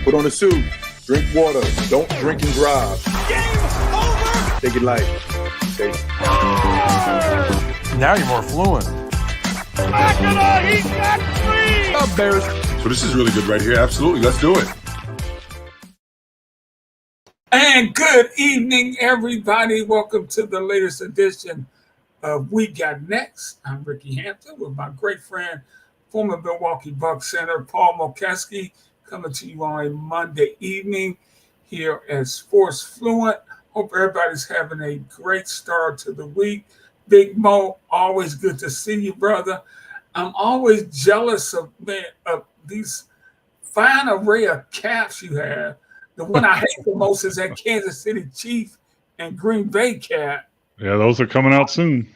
Put on a suit. Drink water. Don't drink and drive. Game over! Take it light. Okay. Now you're more fluent. He got three! Up, Bears. So this is really good right here. Absolutely. Let's do it. And good evening, everybody. Welcome to the latest edition of We Got Next. I'm Ricky Hampton with my great friend, former Milwaukee Bucks center, Paul Mokeski, coming to you on a Monday evening here at Sports Fluent. Hope everybody's having a great start to the week. Big Mo, always good to see you, brother. I'm always jealous of these fine array of caps you have. The one I hate the most is that Kansas City Chief and Green Bay cap. Yeah, those are coming out soon.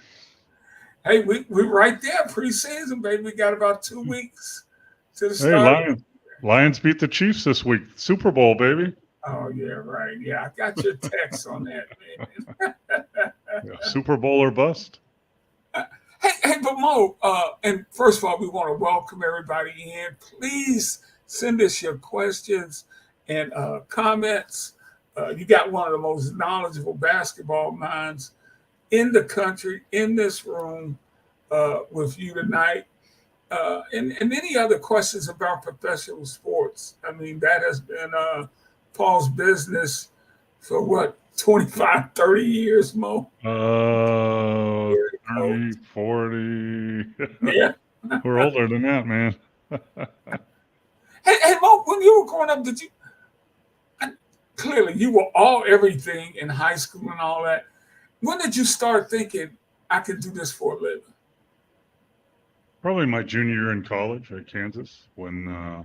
Hey, we're right there, preseason, baby. We got about 2 weeks to the start. Hey, Lions beat the Chiefs this week. Super Bowl, baby. Oh, yeah, right. Yeah, I got your text on that, man. Yeah, Super Bowl or bust. Hey, but Mo, and first of all, we want to welcome everybody in. Please send us your questions and comments. You got one of the most knowledgeable basketball minds in the country, in this room with you tonight. And any other questions about professional sports. I mean, that has been Paul's business for 25, 30 years, Mo? 30, 40. Yeah. We're older than that, man. Hey, Mo, when you were growing up, clearly you were everything in high school and all that. When did you start thinking, I could do this for a living? Probably my junior year in college at Kansas when,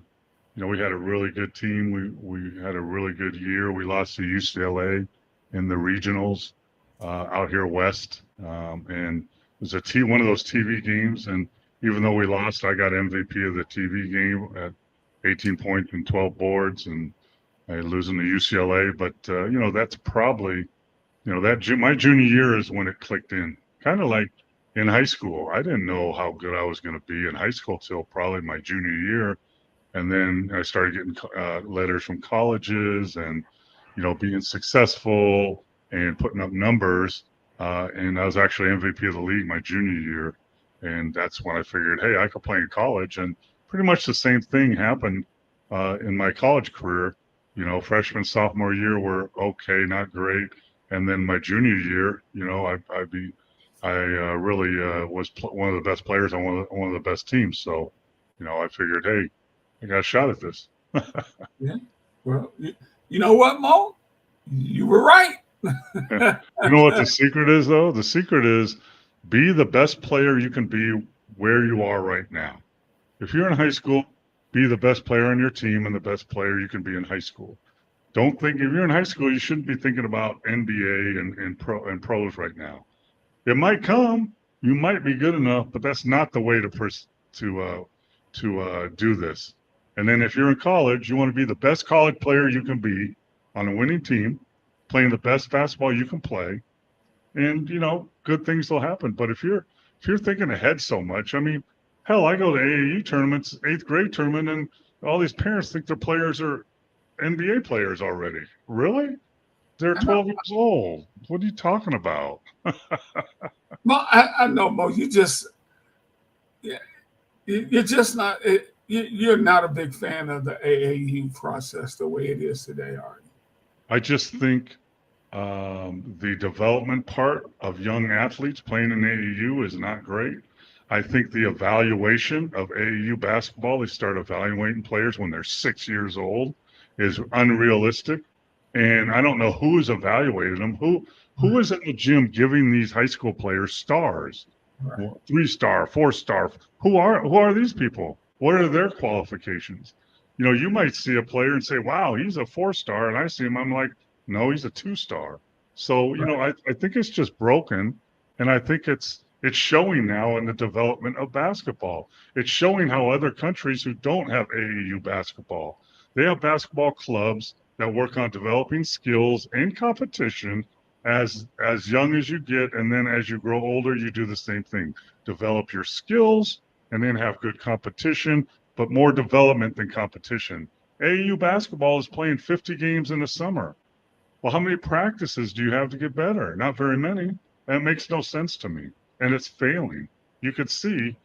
we had a really good team. We had a really good year. We lost to UCLA in the regionals out here west. And it was one of those TV games. And even though we lost, I got MVP of the TV game at 18 points and 12 boards and losing to UCLA. But, that's probably, my junior year is when it clicked in. Kind of like in high school. I didn't know how good I was going to be in high school till probably my junior year. And then I started getting letters from colleges and, being successful and putting up numbers. And I was actually MVP of the league my junior year. And that's when I figured, hey, I could play in college. And pretty much the same thing happened in my college career. Freshman, sophomore year were okay, not great. And then my junior year, I really was one of the best players on one of the best teams. So, I figured, hey, I got a shot at this. Yeah. Well, you know what, Mo? You were right. You know what the secret is, though? The secret is be the best player you can be where you are right now. If you're in high school, be the best player on your team and the best player you can be in high school. Don't think if you're in high school, you shouldn't be thinking about NBA and pros right now. It might come, you might be good enough, but that's not the way to do this. And then if you're in college, you want to be the best college player you can be on a winning team, playing the best basketball you can play, and good things will happen. But if you're thinking ahead so much, I mean, hell, I go to AAU tournaments, 8th grade tournament, and all these parents think their players are NBA players already. Really? They're 12 years old. What are you talking about? Mo, I know, Mo. You're just not. You're not a big fan of the AAU process the way it is today, are you? I just think the development part of young athletes playing in AAU is not great. I think the evaluation of AAU basketball, they start evaluating players when they're 6 years old, is unrealistic. And I don't know who is evaluating them. Who is in the gym giving these high school players stars? Right. 3-star, 4-star. Who are these people? What are their qualifications? You might see a player and say, wow, he's a 4-star. And I see him, I'm like, no, he's a 2-star. So, I think it's just broken. And I think it's showing now in the development of basketball. It's showing how other countries who don't have AAU basketball, they have basketball clubs that work on developing skills and competition as young as you get. And then as you grow older, you do the same thing. Develop your skills and then have good competition, but more development than competition. AAU basketball is playing 50 games in the summer. Well, how many practices do you have to get better? Not very many. That makes no sense to me. And it's failing. You could see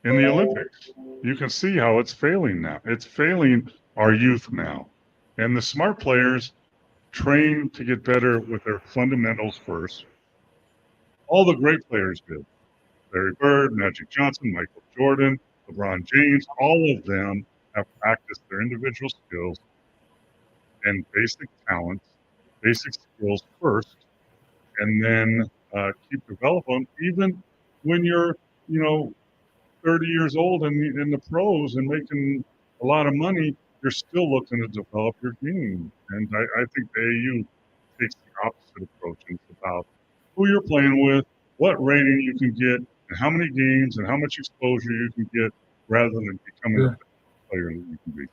in the Olympics, you can see how it's failing now. It's failing our youth now. And the smart players train to get better with their fundamentals first. All the great players did. Larry Bird, Magic Johnson, Michael Jordan, LeBron James, all of them have practiced their individual skills and basic talents, basic skills first, and then keep developing them. Even when you're, 30 years old and in the pros and making a lot of money, you're still looking to develop your game. And I think the AU takes the opposite approach. It's about who you're playing with, what rating you can get, and how many games and how much exposure you can get, rather than becoming a player that you can be.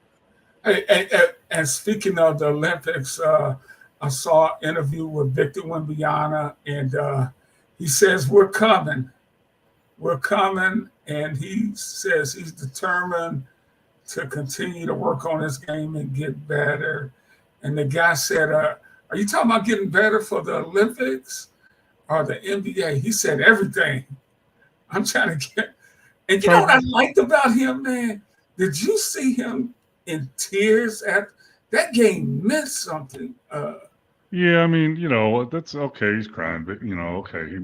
And speaking of the Olympics, I saw an interview with Victor Wembanyama, and he says, we're coming. We're coming. And he says he's determined to continue to work on his game and get better. And the guy said, are you talking about getting better for the Olympics or the NBA? He said, everything. I'm trying to get. And you know what I liked about him, man? Did you see him in tears at that game? Meant something. Yeah, I mean, that's okay. He's crying, but okay.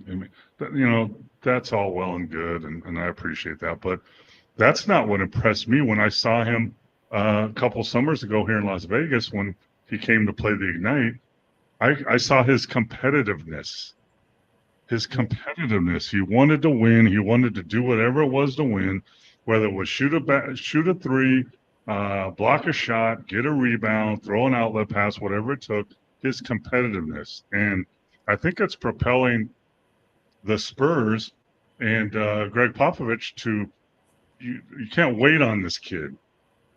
That's all well and good, and I appreciate that. But that's not what impressed me when I saw him a couple summers ago here in Las Vegas when he came to play the Ignite. I saw his competitiveness. He wanted to win. He wanted to do whatever it was to win, whether it was shoot a three, block a shot, get a rebound, throw an outlet pass, whatever it took. His competitiveness, and I think it's propelling the Spurs and Greg Popovich to. You can't wait on this kid.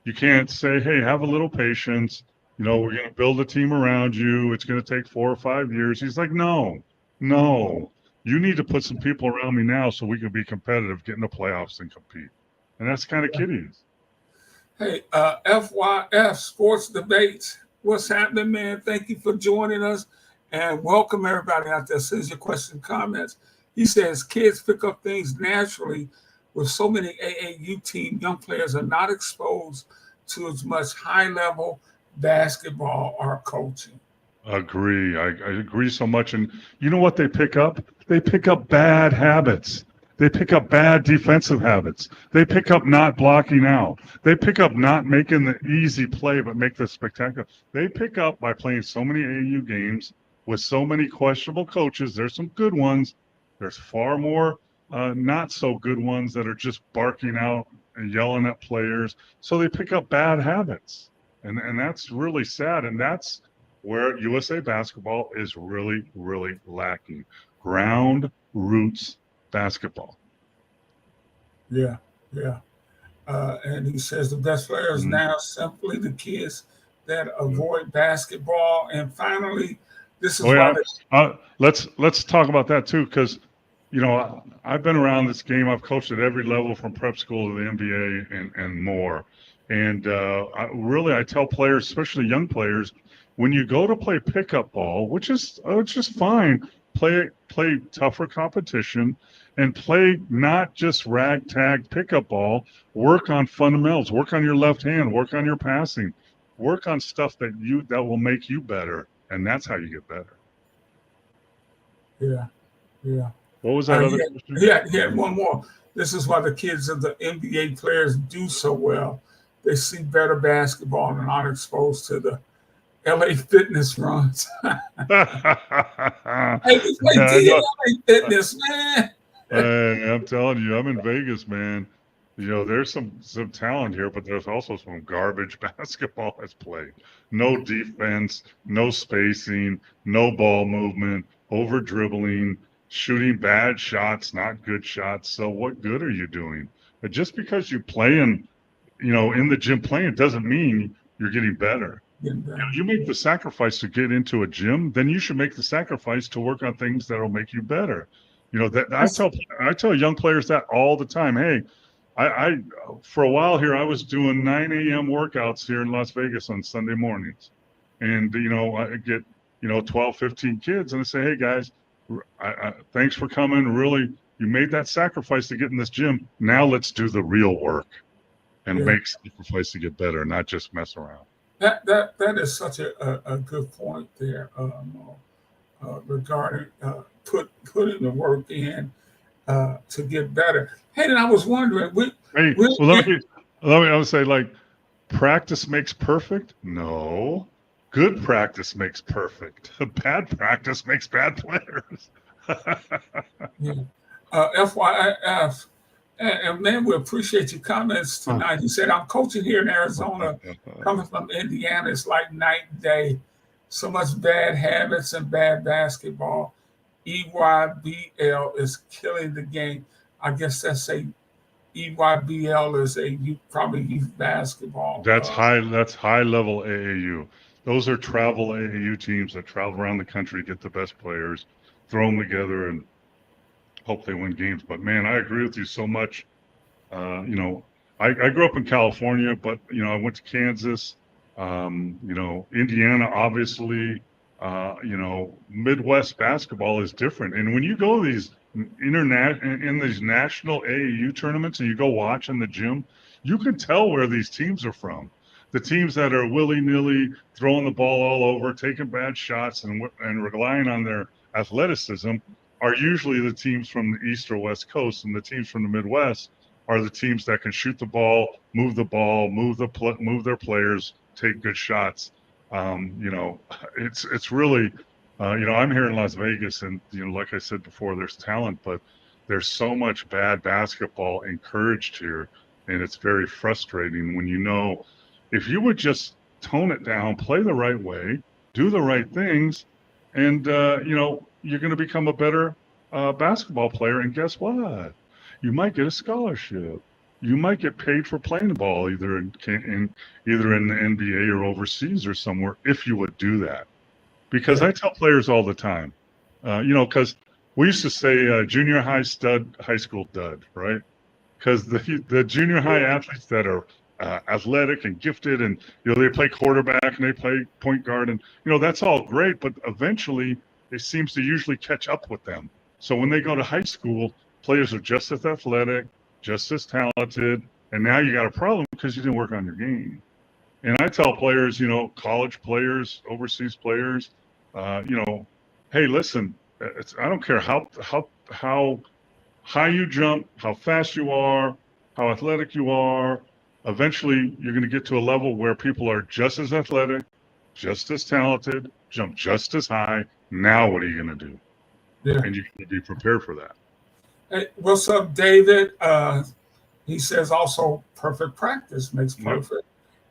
You can't say, hey, have a little patience. We're going to build a team around you. It's going to take 4 or 5 years. He's like, no. You need to put some people around me now so we can be competitive, get in the playoffs and compete. And that's the kind of kid he is. Hey, FYF Sports Debates. What's happening, man? Thank you for joining us. And welcome everybody out there. Send your questions, comments. He says kids pick up things naturally. With so many AAU team, young players are not exposed to as much high-level basketball or coaching. Agree. I agree so much. And you know what they pick up? They pick up bad habits. They pick up bad defensive habits. They pick up not blocking out. They pick up not making the easy play, but make the spectacular. They pick up by playing so many AAU games with so many questionable coaches. There's some good ones. There's far more not so good ones that are just barking out and yelling at players. So they pick up bad habits. And that's really sad. And that's where USA basketball is really, really lacking. Ground roots basketball. Yeah. And he says the best players now simply the kids that avoid basketball. And finally, this is why let's talk about that too, because I've been around this game. I've coached at every level from prep school to the NBA and more. And I tell players, especially young players, when you go to play pickup ball, which is just fine, play tougher competition and play not just ragtag pickup ball. Work on fundamentals. Work on your left hand. Work on your passing. Work on stuff that will make you better, and that's how you get better. Yeah. What was that other question? Yeah, one more. This is why the kids of the NBA players do so well. They see better basketball and are not exposed to the LA fitness runs. Hey, we play LA fitness, man. I'm telling you, I'm in Vegas, man. There's some talent here, but there's also some garbage basketball that's played. No defense, no spacing, no ball movement, over dribbling, shooting bad shots, not good shots. So what good are you doing? But just because you play in the gym playing doesn't mean you're getting better. You make the sacrifice to get into a gym, then you should make the sacrifice to work on things that'll make you better. I tell young players that all the time. Hey, I for a while here, I was doing 9 a.m. workouts here in Las Vegas on Sunday mornings. And, I get, 12, 15 kids and I say, hey guys, thanks for coming. Really, you made that sacrifice to get in this gym. Now let's do the real work and make sacrifice to get better, not just mess around. That is such a good point there, regarding putting the work in to get better. Hey, and I was wondering, I would say, like, practice makes perfect? No. Good practice makes perfect. Bad practice makes bad players. Yeah. FYF, and man, we appreciate your comments tonight. He said, I'm coaching here in Arizona, coming from Indiana. It's like night and day. So much bad habits and bad basketball. EYBL is killing the game. I guess EYBL is probably youth basketball. That's high level AAU. Those are travel AAU teams that travel around the country, get the best players, throw them together, and hope they win games. But man, I agree with you so much. I grew up in California, but I went to Kansas. Indiana, obviously. Midwest basketball is different, and when you go to these these national AAU tournaments and you go watch in the gym, you can tell where these teams are from. The teams that are willy-nilly throwing the ball all over, taking bad shots, and relying on their athleticism are usually the teams from the East or West Coast, and the teams from the Midwest are the teams that can shoot the ball, move their players, take good shots. It's really, I'm here in Las Vegas, and like I said before, there's talent, but there's so much bad basketball encouraged here, and it's very frustrating when if you would just tone it down, play the right way, do the right things, and you're going to become a better basketball player. And guess what? You might get a scholarship. You might get paid for playing the ball, either in the NBA or overseas or somewhere, if you would do that. Because I tell players all the time, because we used to say junior high stud, high school dud, right? Because the junior high athletes that are athletic and gifted, and they play quarterback and they play point guard, and that's all great, but eventually it seems to usually catch up with them. So when they go to high school, players are just as athletic, just as talented, and now you got a problem because you didn't work on your game. And I tell players, college players, overseas players, hey, listen, I don't care how high you jump, how fast you are, how athletic you are. Eventually, you're going to get to a level where people are just as athletic, just as talented, jump just as high. Now, what are you going to do? Yeah. And you can be prepared for that. Hey, what's up, David? He says also perfect practice makes perfect.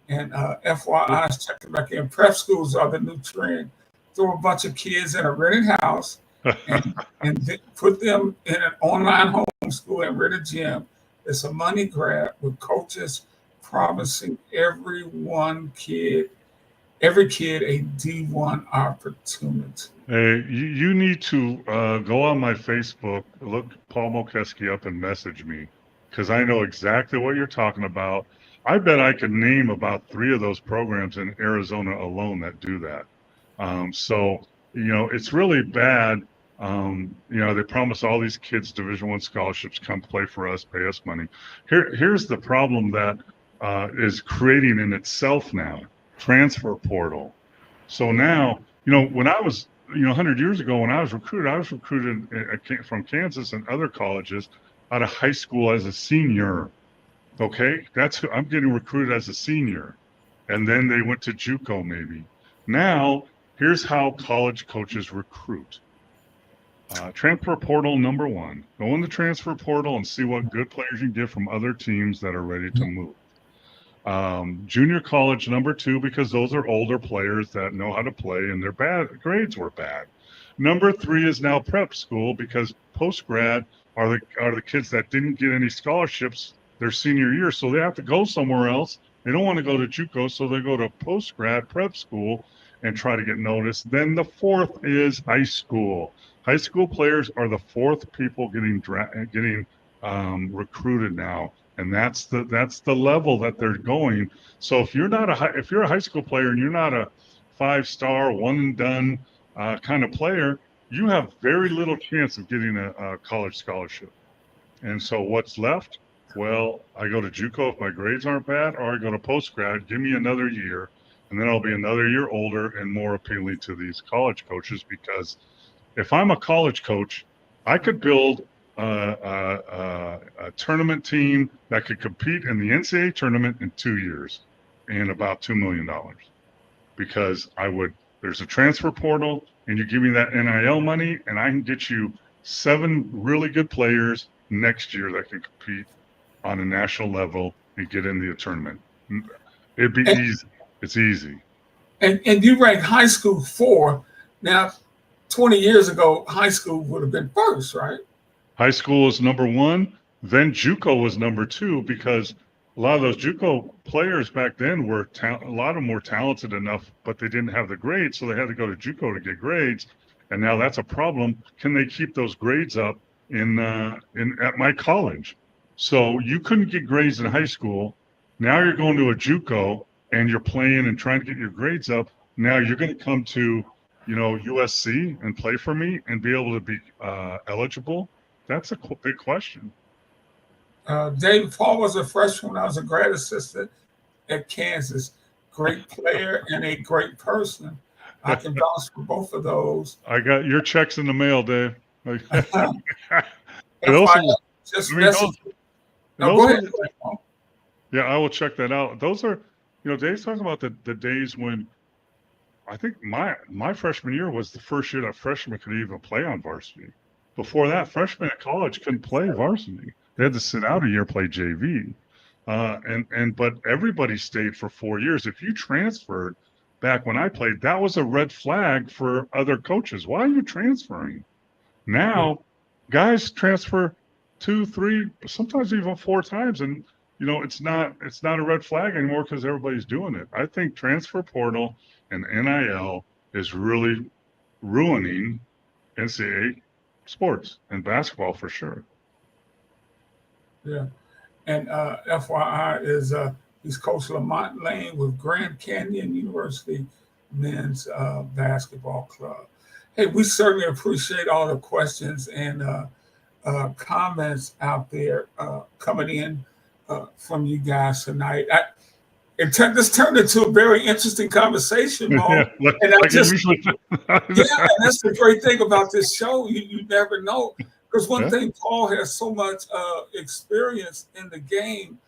And FYI, check it back in. Prep schools are the new trend. Throw a bunch of kids in a rented house and put them in an online homeschool and rent a gym. It's a money grab with coaches promising every kid a D1 opportunity. Hey, you need to go on my Facebook, look Paul Mokeski up and message me, because I know exactly what you're talking about. I bet I could name about 3 of those programs in Arizona alone that do that. It's really bad. They promise all these kids Division I scholarships, come play for us, pay us money. Here's the problem that is creating in itself now: transfer portal. So now, when I was, 100 years ago, when I was recruited from Kansas and other colleges out of high school as a senior. Okay, I'm getting recruited as a senior, and then they went to JUCO maybe. Now, here's how college coaches recruit. Transfer portal number 1. Go in the transfer portal and see what good players you get from other teams that are ready to move. Junior college number 2, because those are older players that know how to play and their grades were bad. Number 3 is now prep school, because post-grad are the kids that didn't get any scholarships their senior year, so they have to go somewhere else. They don't want to go to JUCO, so they go to post-grad prep school and try to get noticed. Then the 4th is high school. High school players are the 4th people getting recruited now and that's the level that they're going. So if you're a high school player and you're not a 5-star one and done kind of player, you have very little chance of getting a college scholarship. And so what's left? Well, I go to JUCO if my grades aren't bad, or I go to post grad. Give me another year, and then I'll be another year older and more appealing to these college coaches. Because if I'm a college coach, I could build a tournament team that could compete in the NCAA tournament in 2 years and about $2 million. Because there's a transfer portal, and you give me that NIL money, and I can get you 7 really good players next year that can compete on a national level and get in the tournament. It'd be easy. It's easy. And you ranked high school 4. Now, 20 years ago, high school would have been first, right? High school is number 1. Then JUCO was number 2, because a lot of those JUCO players back then a lot of them were talented enough, but they didn't have the grades, so they had to go to JUCO to get grades. And now that's a problem. Can they keep those grades up at my college? So you couldn't get grades in high school. Now you're going to a JUCO and you're playing and trying to get your grades up. Now you're going to come to, USC and play for me and be able to be eligible. That's a big question. David Paul was a freshman when I was a grad assistant at Kansas. Great player and a great person. I can vouch for both of those. I got your checks in the mail, Dave. Go ahead. Yeah, I will check that out. Those are, Dave's talking about the days when I think my freshman year was the first year that freshmen could even play on varsity. Before that, freshmen at college couldn't play varsity. They had to sit out a year, play JV. But everybody stayed for 4 years. If you transferred back when I played, that was a red flag for other coaches. Why are you transferring? Now, guys transfer 2, 3, sometimes even 4 times, and it's not a red flag anymore because everybody's doing it. I think transfer portal and NIL is really ruining NCAA sports and basketball for sure. Yeah, and FYI is he's Coach Lamont Lane with Grand Canyon University Men's Basketball Club. Hey, we certainly appreciate all the questions and comments out there coming in from you guys tonight. This turned into a very interesting conversation, Mo. Yeah, and that's the great thing about this show. You never know. Because one thing, Paul has so much experience in the game.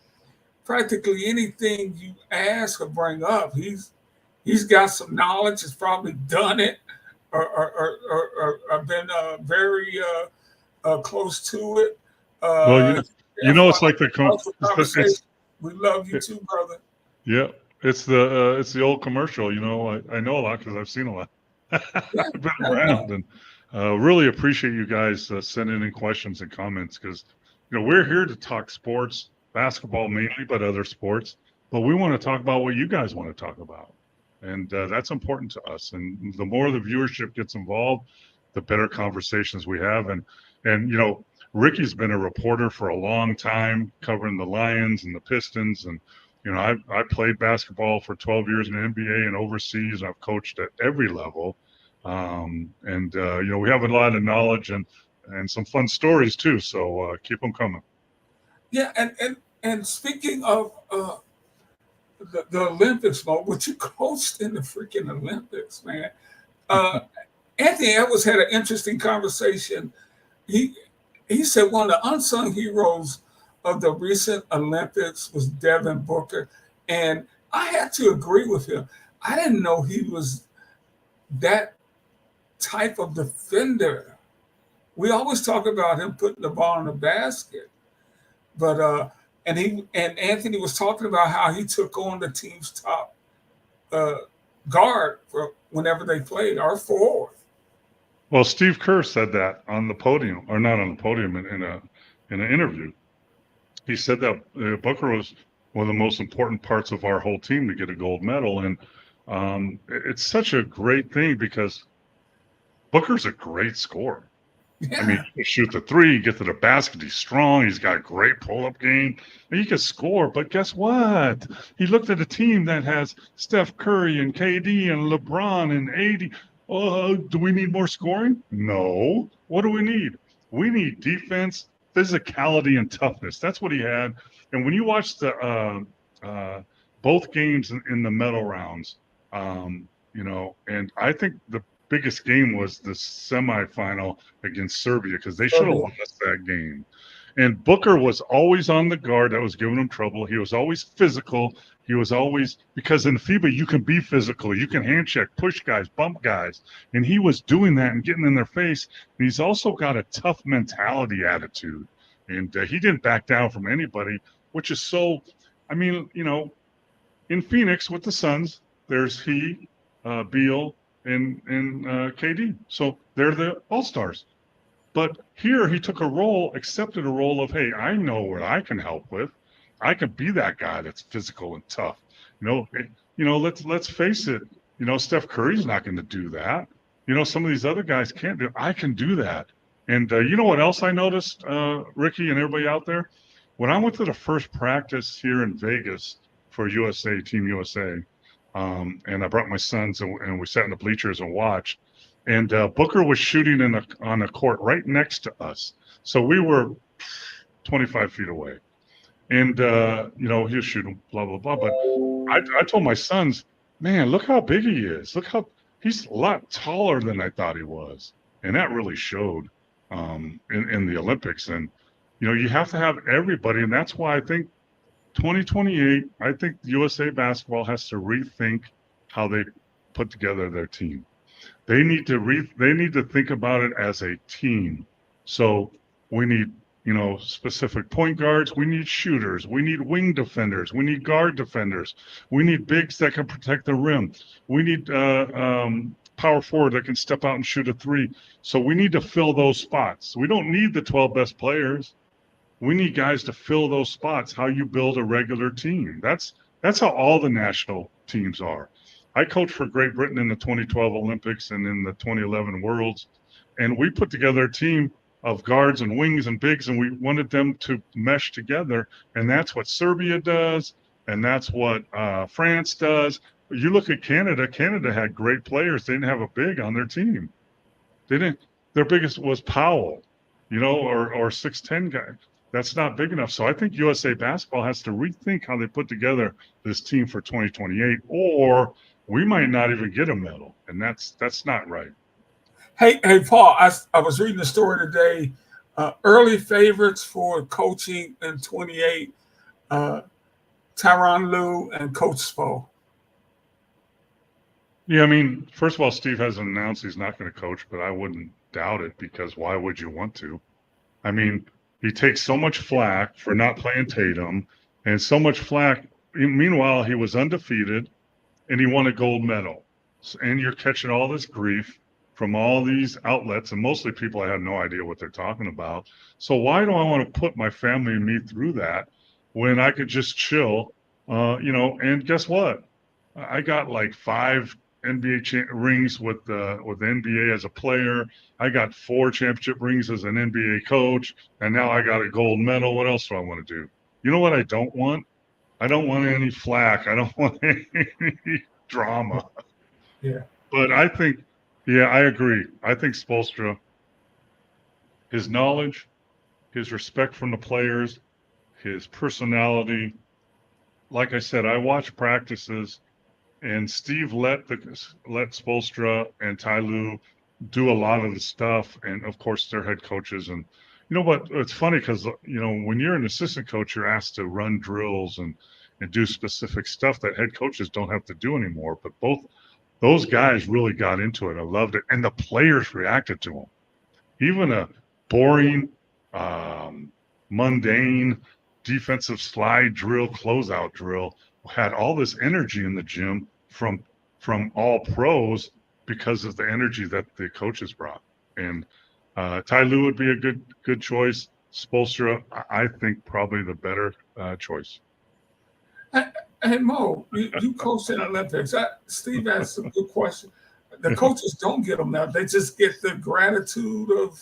Practically anything you ask or bring up, he's got some knowledge. Has probably done it or been very close to it. It's like the conversation. We love you too, brother. Yeah, it's the old commercial. I know a lot because I've seen a lot. I've been around and. Really appreciate you guys sending in questions and comments because, we're here to talk sports, basketball mainly, but other sports. But we want to talk about what you guys want to talk about. And that's important to us. And the more the viewership gets involved, the better conversations we have. And Ricky's been a reporter for a long time covering the Lions and the Pistons. And, I played basketball for 12 years in the NBA and overseas. I've coached at every level. We have a lot of knowledge and some fun stories too. So keep them coming. Yeah, and speaking of the Olympics, Mo, but you coached in the freaking Olympics, man. Anthony Edwards had an interesting conversation. He said one of the unsung heroes of the recent Olympics was Devin Booker, and I had to agree with him. I didn't know he was that type of defender. We always talk about him putting the ball in the basket, but and Anthony was talking about how he took on the team's top guard for whenever they played, our forward. Well, Steve Kerr said that on the podium, or not on the podium, in an interview. He said that Booker was one of the most important parts of our whole team to get a gold medal, and it's such a great thing because Booker's a great scorer. Yeah. I mean, he can shoot the three, get to the basket. He's strong. He's got a great pull-up game. And he can score. But guess what? He looked at a team that has Steph Curry and KD and LeBron and AD. Oh, do we need more scoring? No. What do we need? We need defense, physicality, and toughness. That's what he had. And when you watch the both games in the medal rounds, and I think the biggest game was the semifinal against Serbia because they should have lost that game. And Booker was always on the guard that was giving him trouble. He was always physical. He was always, because in FIBA you can be physical. You can hand check, push guys, bump guys. And he was doing that and getting in their face. And he's also got a tough mentality attitude. And he didn't back down from anybody, which is so, I mean, in Phoenix with the Suns, there's he, Beal, and KD. So they're the all-stars. But here he took accepted a role of, hey, I know what I can help with. I can be that guy that's physical and tough. Let's face it. Steph Curry's not going to do that. Some of these other guys can't do it. I can do that. And you know what else I noticed, Ricky and everybody out there? When I went to the first practice here in Vegas for Team USA, and I brought my sons and we sat in the bleachers and watched. And Booker was shooting on a court right next to us. So we were 25 feet away. And, he was shooting, blah, blah, blah. But I told my sons, man, look how big he is. He's a lot taller than I thought he was. And that really showed in the Olympics. And, you have to have everybody. And that's why I think 2028, I think USA basketball has to rethink how they put together their team. They need to think about it as a team. So we need, specific point guards. We need shooters. We need wing defenders. We need guard defenders. We need bigs that can protect the rim. We need power forward that can step out and shoot a three. So we need to fill those spots. We don't need the 12 best players. We need guys to fill those spots. How you build a regular team. That's how all the national teams are. I coached for Great Britain in the 2012 Olympics and in the 2011 Worlds, and we put together a team of guards and wings and bigs, and we wanted them to mesh together, and that's what Serbia does, and that's what France does. You look at Canada. Canada had great players. They didn't have a big on their team. Their biggest was Powell, or 6'10" guy. That's not big enough. So I think USA basketball has to rethink how they put together this team for 2028, or we might not even get a medal, and that's not right. Hey, Paul, I was reading the story today. Early favorites for coaching in 28, Tyronn Lue and Coach Spo. Yeah, I mean, first of all, Steve hasn't announced he's not going to coach, but I wouldn't doubt it because why would you want to? I mean, he takes so much flack for not playing Tatum and so much flack. Meanwhile, he was undefeated and he won a gold medal. And you're catching all this grief from all these outlets, and mostly people I have no idea what they're talking about. So why do I want to put my family and me through that when I could just chill? And guess what? I got like 5 NBA rings with the NBA as a player. I got 4 championship rings as an NBA coach, and now I got a gold medal. What else do I want to do? You know what I don't want? I don't want any flack. I don't want any drama. Yeah. But I think, I agree. I think Spoelstra, his knowledge, his respect from the players, his personality. Like I said, I watch practices, and Steve let Spoelstra and Ty Lue do a lot of the stuff, and of course their head coaches. And what? It's funny because when you're an assistant coach, you're asked to run drills and do specific stuff that head coaches don't have to do anymore. But both those guys really got into it. I loved it, and the players reacted to them. Even a boring, mundane defensive slide drill, closeout drill had all this energy in the gym from all pros because of the energy that the coaches brought. And Ty Lue would be a good choice. Spoelstra, I think, probably the better choice. Hey, Mo, you coached in the Olympics. Steve asked a good question. The coaches don't get them now. They just get the gratitude of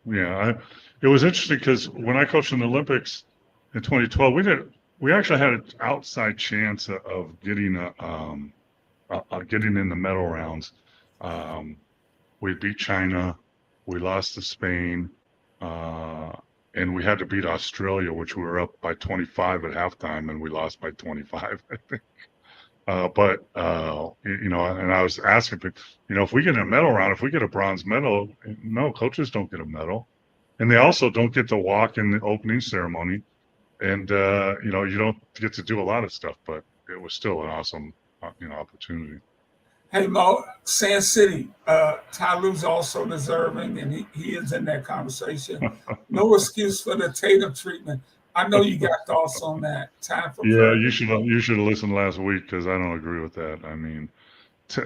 Yeah, it was interesting because when I coached in the Olympics in 2012, we actually had an outside chance of getting getting in the medal rounds. Um, we beat China, we lost to Spain, and we had to beat Australia, which we were up by 25 at halftime, and we lost by 25, I think. And I was asking people, if we get a medal round, if we get a bronze medal, no, coaches don't get a medal. And they also don't get to walk in the opening ceremony. And, you don't get to do a lot of stuff, but it was still an awesome, opportunity. Hey, Mo, Sand City, Ty Lue's also deserving, and he is in that conversation. No excuse for the Tatum treatment. I know you got thoughts on that. Time for Yeah, prayer. you should have listened last week because I don't agree with that. I mean,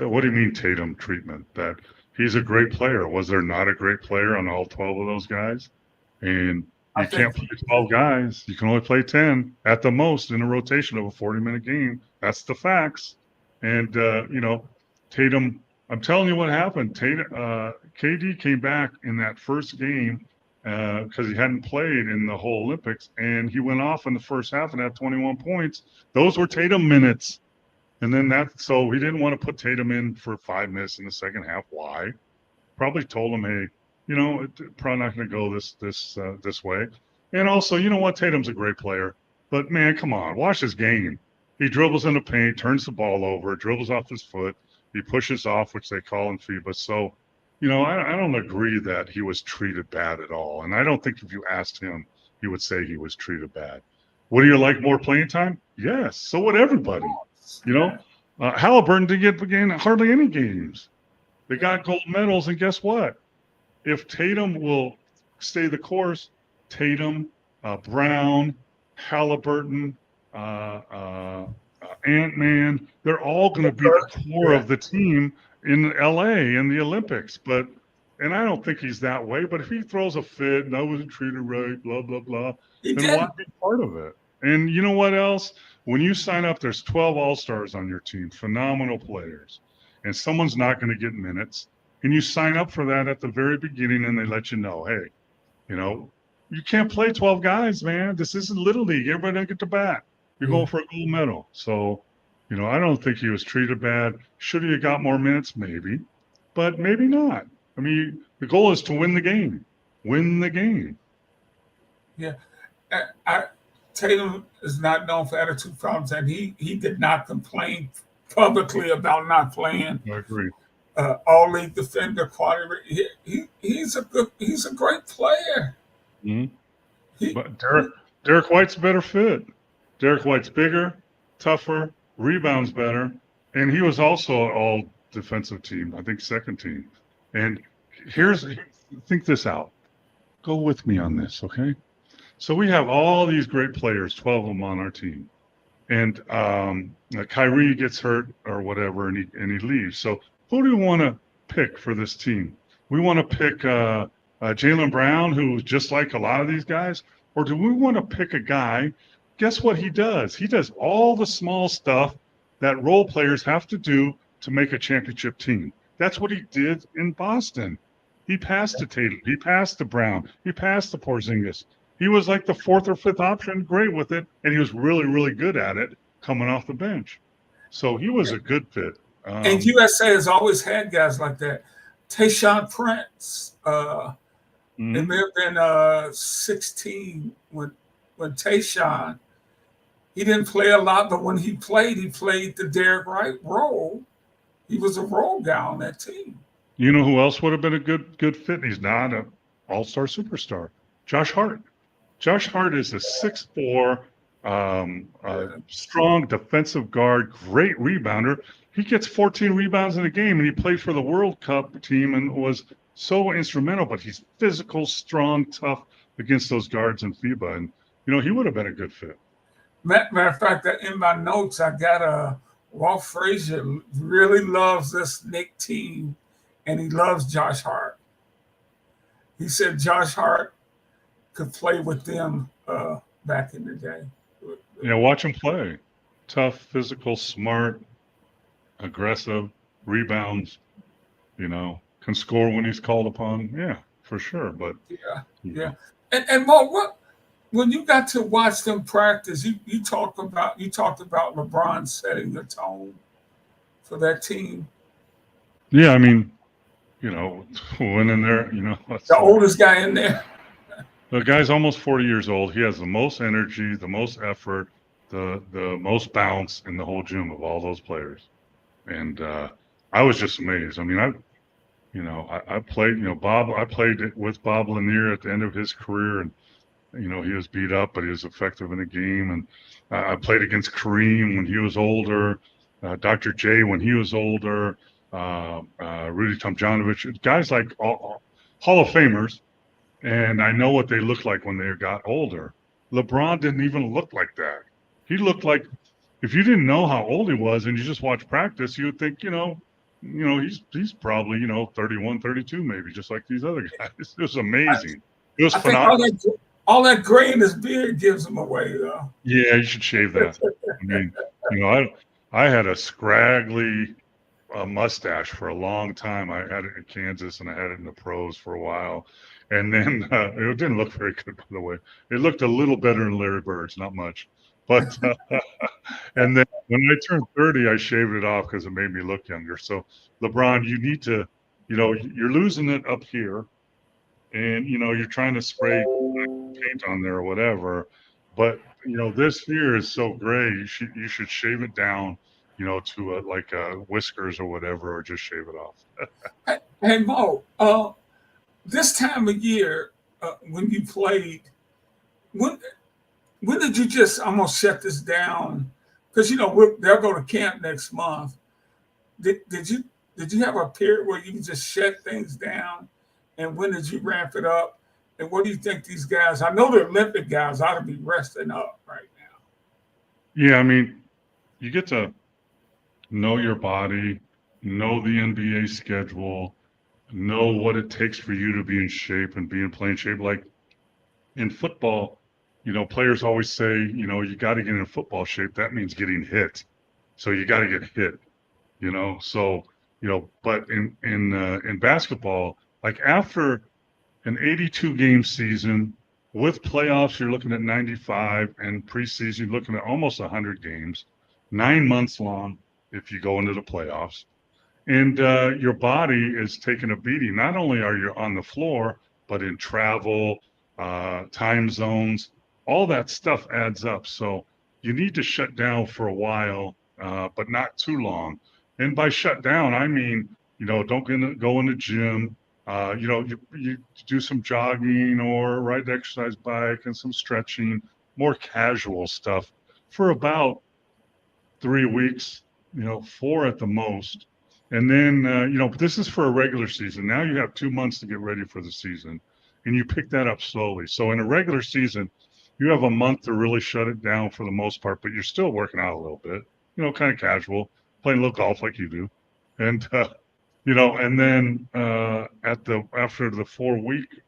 what do you mean Tatum treatment? That he's a great player. Was there not a great player on all 12 of those guys? And you can't play 12 guys. You can only play 10 at the most in a rotation of a 40-minute game. That's the facts. And, Tatum, I'm telling you what happened. KD came back in that first game because he hadn't played in the whole Olympics, and he went off in the first half and had 21 points. Those were Tatum minutes. And then so he didn't want to put Tatum in for 5 minutes in the second half. Why? Probably told him, hey, probably not going to go this way. And also, you know what? Tatum's a great player. But, man, come on. Watch his game. He dribbles in the paint, turns the ball over, dribbles off his foot. He pushes off, which they call in FIBA. So, I don't agree that he was treated bad at all. And I don't think if you asked him, he would say he was treated bad. Would he like more playing time? Yes. So would everybody. Halliburton didn't get hardly any games. They got gold medals, and guess what? If Tatum will stay the course, Tatum, Brown, Halliburton, Ant-Man, they're all going to be the core of the team in LA in the Olympics. And I don't think he's that way, but if he throws a fit and I wasn't treated right, blah, blah, blah, then why be part of it? And you know what else? When you sign up, there's 12 all-stars on your team, phenomenal players, and someone's not going to get minutes. And you sign up for that at the very beginning, and they let you know, hey, you can't play 12 guys, man. This isn't Little League. Everybody doesn't get to bat. You're going for a gold medal. So, I don't think he was treated bad. Should he have got more minutes? Maybe, but maybe not. I mean, the goal is to win the game. Win the game. Yeah. Tatum is not known for attitude problems, and he did not complain publicly about not playing. I agree. All-league defender, quality. He's a great player. Mm-hmm. But Derek White's a better fit. Derek White's bigger, tougher, rebounds better, and he was also an all-defensive team, I think second team. And think this out. Go with me on this, okay? So we have all these great players, 12 of them on our team. And Kyrie gets hurt or whatever, and he leaves. So who do we want to pick for this team? We want to pick Jaylen Brown, who's just like a lot of these guys, or do we want to pick a guy? Guess what he does? He does all the small stuff that role players have to do to make a championship team. That's what he did in Boston. He passed to Tatum. He passed to Brown. He passed to Porzingis. He was like the fourth or fifth option, great with it, and he was really, really good at it coming off the bench. So he was a good fit. And USA has always had guys like that. Tayshaun Prince. It may have been 16 when Tayshaun. He didn't play a lot, but when he played the Derek Wright role. He was a role guy on that team. You know who else would have been a good fit? He's not an all-star superstar. Josh Hart. Josh Hart is a 6'4", strong defensive guard, great rebounder. He gets 14 rebounds in a game, and he played for the World Cup team and was so instrumental. But he's physical, strong, tough against those guards in FIBA. And, he would have been a good fit. Matter of fact, in my notes, I got Walt Frazier really loves this Knick team, and he loves Josh Hart. He said Josh Hart could play with them back in the day. Yeah, watch him play. Tough, physical, smart, aggressive, rebounds, can score when he's called upon. Yeah, for sure. But Yeah, you yeah. know, And Mo, what when you got to watch them practice, you talked about LeBron setting the tone for that team. yeah, I mean, winning there, The so oldest guy in there. the guy's almost 40 years old. He has the most energy, the most effort, the most bounce in the whole gym of all those players. And I was just amazed. I mean, I played, Bob. I played with Bob Lanier at the end of his career, and he was beat up, but he was effective in the game. And I played against Kareem when he was older, Dr. J when he was older, Rudy Tomjanovich, guys like all Hall of Famers. And I know what they looked like when they got older. LeBron didn't even look like that. He looked like, if you didn't know how old he was and you just watched practice, you would think, he's probably, 31, 32 maybe, just like these other guys. It was amazing. It was I think phenomenal. all that gray in his beard gives him away, though. Yeah, you should shave that. I mean, I had a scraggly mustache for a long time. I had it in Kansas and I had it in the pros for a while. And then it didn't look very good, by the way. It looked a little better than Larry Bird's, not much. But and then when I turned 30, I shaved it off because it made me look younger. So LeBron, you need to, you're losing it up here, and you're trying to spray paint on there or whatever. But this here is so gray. You should shave it down, to like whiskers or whatever, or just shave it off. Hey Mo, this time of year when you played, when when did you just almost shut this down? Because they'll go to camp next month. Did you have a period where you just shut things down? And when did you ramp it up? And what do you think these guys? I know the Olympic guys ought to be resting up right now. Yeah, I mean, you get to know your body, know the NBA schedule, know what it takes for you to be in shape and be in playing shape. Like in football, players always say, you got to get in football shape. That means getting hit. So you got to get hit, So, but in basketball, like after an 82 game season with playoffs, you're looking at 95, and preseason, you're looking at almost 100 games, 9 months long if you go into the playoffs. And your body is taking a beating. Not only are you on the floor, but in travel, time zones, all that stuff adds up. So you need to shut down for a while, but not too long. And by shut down, I mean, don't go in the gym. You do some jogging or ride the exercise bike and some stretching, more casual stuff for about 3 weeks, 4 at the most. And then, but this is for a regular season. Now you have 2 months to get ready for the season, and you pick that up slowly. So in a regular season, you have a month to really shut it down for the most part, but you're still working out a little bit, kind of casual, playing a little golf like you do. And, and then after the 4 week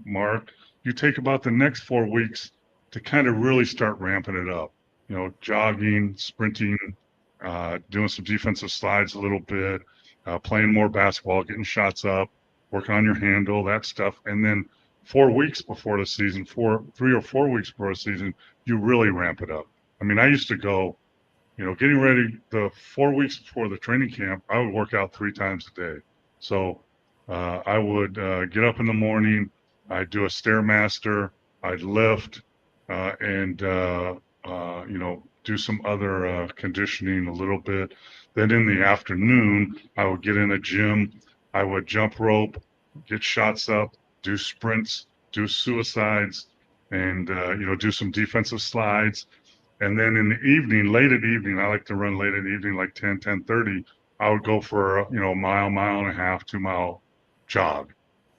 mark, you take about the next 4 weeks to kind of really start ramping it up, jogging, sprinting, doing some defensive slides a little bit, playing more basketball, getting shots up, working on your handle, that stuff. And then 4 weeks before the season, 3 or 4 weeks before the season, you really ramp it up. I mean, I used to go, getting ready the 4 weeks before the training camp, I would work out 3 times a day. So I would get up in the morning, I'd do a Stairmaster, I'd lift, and do some other conditioning a little bit. Then in the afternoon, I would get in a gym. I would jump rope, get shots up, do sprints, do suicides, and do some defensive slides. And then in the evening, late at evening, I like to run late at evening, like 10:30. I would go for a mile, mile and a half, 2 mile jog,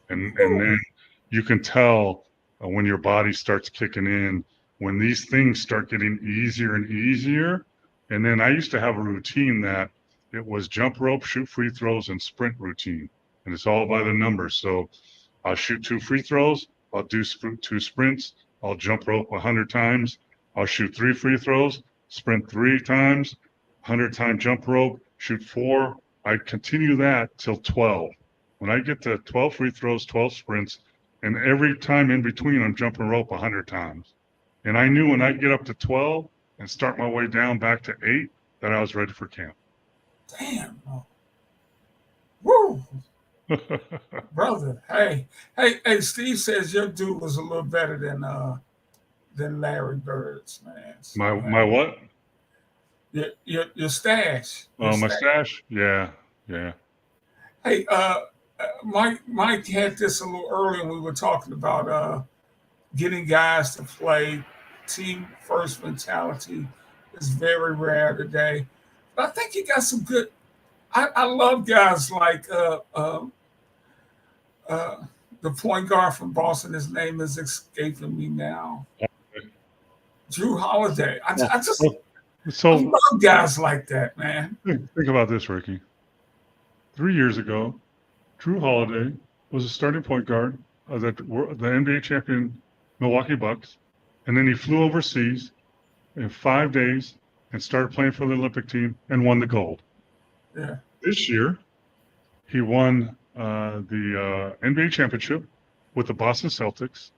and then you can tell when your body starts kicking in, when these things start getting easier and easier. And then I used to have a routine that it was jump rope, shoot free throws, and sprint routine. And it's all by the numbers. So I'll shoot 2 free throws, I'll do 2 sprints, I'll jump rope 100 times, I'll shoot 3 free throws, sprint 3 times, 100-time jump rope, shoot 4. I continue that till 12. When I get to 12 free throws, 12 sprints, and every time in between, I'm jumping rope 100 times. And I knew when I get up to 12 and start my way down back to 8 that I was ready for camp. Damn. Woo. Brother. Hey, Steve says your dude was a little better than Larry Bird's, man. So, my what? Your stash. Oh, my stash? Yeah. Hey, Mike had this a little earlier when we were talking about getting guys to play. Team first mentality is very rare today. But I think you got some good. I love guys like the point guard from Boston. His name is escaping me now. Drew Holiday. I love guys like that, man. Think about this, Ricky. 3 years ago, Drew Holiday was a starting point guard of the NBA champion Milwaukee Bucks, and then he flew overseas in 5 days and started playing for the Olympic team and won the gold. Yeah. This year, he won the NBA championship with the Boston Celtics,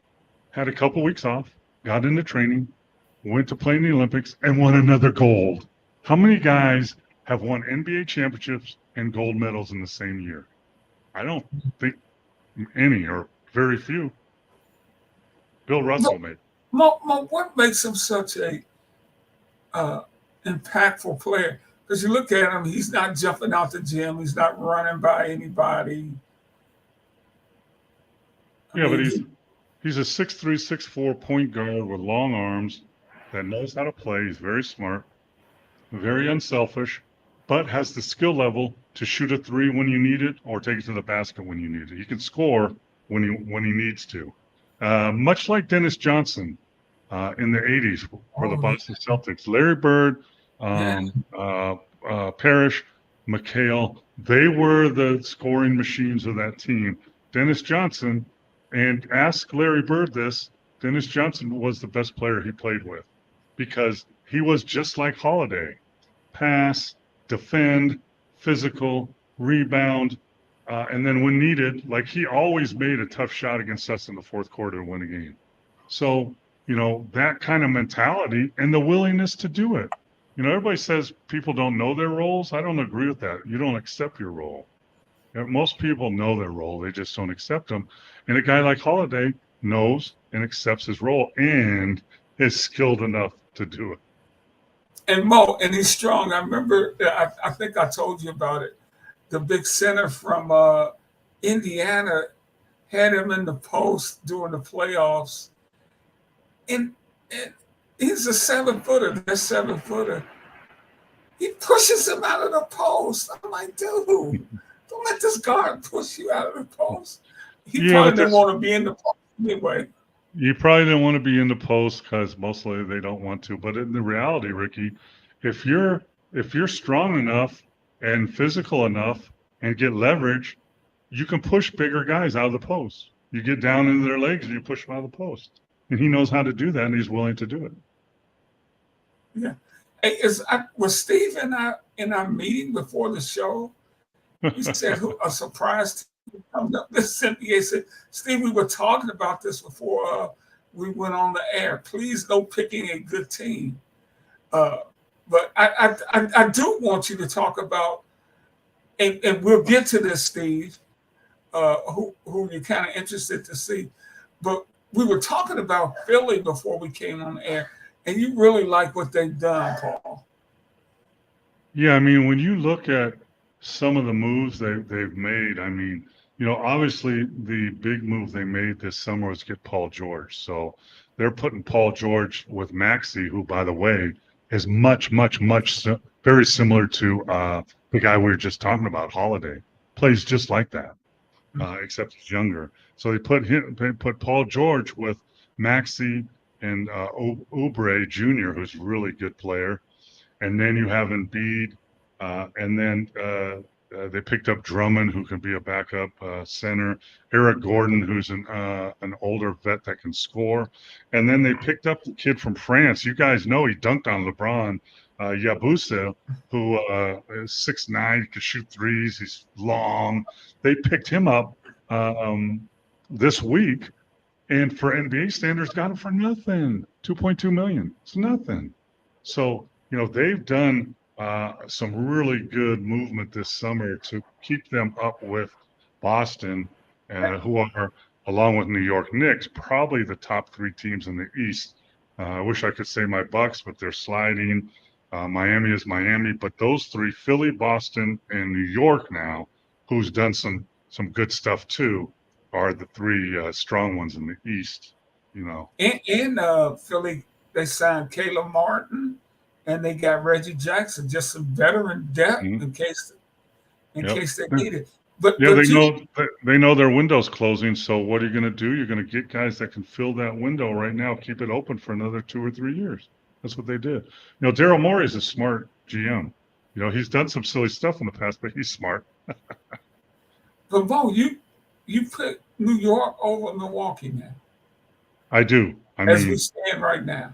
had a couple weeks off, got into training, went to play in the Olympics, and won another gold. How many guys have won NBA championships and gold medals in the same year? I don't think any, or very few. Bill Russell made. What makes him such a impactful player? Because you look at him, he's not jumping out the gym. He's not running by anybody. But he's a 6'3", 6'4" point guard with long arms that knows how to play. He's very smart, very unselfish, but has the skill level to shoot a three when you need it or take it to the basket when you need it. He can score when he needs to. Much like Dennis Johnson in the 80s for the Boston Celtics. Larry Bird, Parrish, McHale, they were the scoring machines of that team. Dennis Johnson, and ask Larry Bird this, Dennis Johnson was the best player he played with because he was just like Holiday. Pass, defend, physical, rebound, and then when needed, like he always made a tough shot against us in the fourth quarter to win a game. So, that kind of mentality and the willingness to do it. Everybody says people don't know their roles. I don't agree with that. You don't accept your role. Most people know their role. They just don't accept them. And a guy like Holiday knows and accepts his role and is skilled enough to do it. And he's strong. I remember, I think I told you about it. The big center from Indiana had him in the post during the playoffs. And he's a 7-footer. That 7-footer. He pushes him out of the post. I'm like, dude, don't let this guard push you out of the post. He probably didn't want to be in the post anyway. You probably didn't want to be in the post because mostly they don't want to. But in the reality, Ricky, if you're strong enough and physical enough and get leverage, you can push bigger guys out of the post. You get down into their legs and you push them out of the post. And he knows how to do that, and he's willing to do it. Yeah. Hey, was Steve in our meeting before the show? He said a surprise team coming up this NBA. Said, Steve, we were talking about this before we went on the air. Please no picking a good team. But I do want you to talk about, and we'll get to this, Steve, who you're kind of interested to see. But we were talking about Philly before we came on the air, and you really like what they've done, Paul. Yeah, I mean, when you look at some of the moves they've made, I mean, obviously the big move they made this summer was get Paul George. So they're putting Paul George with Maxey, who, by the way, is much, very similar to the guy we were just talking about, Holiday. Plays just like that, except he's younger. So they put Paul George with Maxey and Oubre Jr., who's a really good player. And then you have Embiid, and then they picked up Drummond, who can be a backup center. Eric Gordon, who's an older vet that can score. And then they picked up the kid from France. You guys know he dunked on LeBron Yabusele, who is 6'9", can shoot threes. He's long. They picked him up this week, and for NBA standards, got him for nothing. 2.2 million. It's nothing. So they've done some really good movement this summer to keep them up with Boston, who are, along with New York Knicks, probably the top three teams in the East. I wish I could say my Bucks, but they're sliding. Miami is Miami, but those three, Philly, Boston, and New York now, who's done some good stuff too, are the three strong ones in the East. In Philly, they signed Caleb Martin, and they got Reggie Jackson, just some veteran depth in case they need it. But they know their window's closing. So what are you going to do? You're going to get guys that can fill that window right now, keep it open for another 2 or 3 years. That's what they did. Daryl Morey is a smart GM. He's done some silly stuff in the past, but he's smart. But Bo, you put New York over Milwaukee now. I do. As we stand right now.